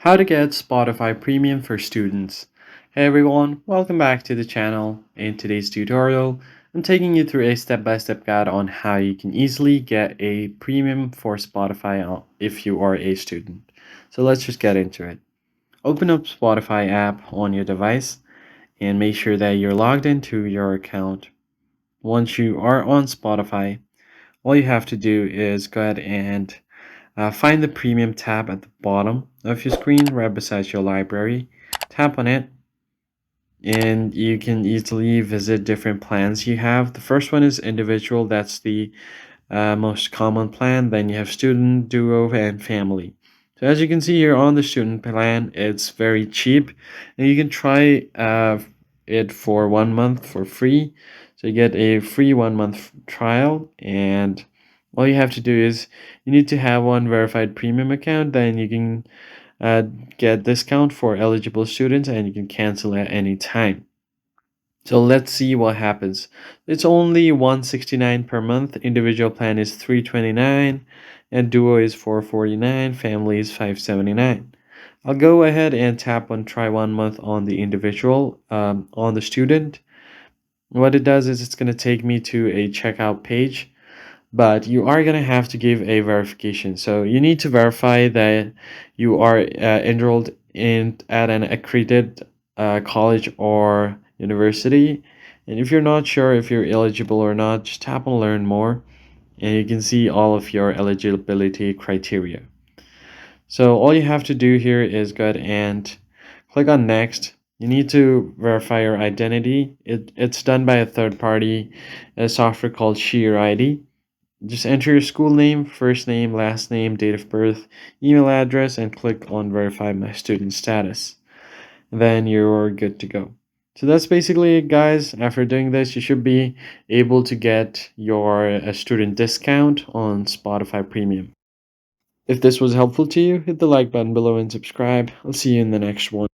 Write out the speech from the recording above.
How to get Spotify Premium for students. Hey everyone, welcome back to the channel. In today's tutorial, I'm taking you through a step-by-step guide on how you can easily get a premium for Spotify if you are a student. So let's just get into it. Open up Spotify app on your device and make sure that you're logged into your account. Once you are on Spotify, all you have to do is go ahead and find the Premium tab at the bottom of your screen right beside your library. Tap on it and you can easily visit different plans you have. The first one is individual, that's the most common plan. Then you have student, duo, and family. So as you can see here on the student plan, it's very cheap and you can try it for 1 month for free. So you get a free 1 month trial, and all you have to do is you need to have one verified premium account. Then you can uh, get discount for eligible students and you can cancel at any time. So let's see what happens. It's only 169 per month. Individual plan is 329 and duo is 449, family is 579. I'll go ahead and tap on try 1 month on the individual, on the student. What it does is it's going to take me to a checkout page, but you are going to have to give a verification. So you need to verify that you are enrolled in at an accredited college or university. And if you're not sure if you're eligible or not, just tap on learn more and you can see all of your eligibility criteria. So all you have to do here is go ahead and click on next. You need to verify your identity. It's done by a third party, a software called Sheer ID. Just enter your school name, first name, last name, date of birth, email address, and click on verify my student status. Then you're good to go. So that's basically it, guys. After doing this, you should be able to get your student discount on Spotify Premium. If this was helpful to you, hit the like button below and subscribe. I'll see you in the next one.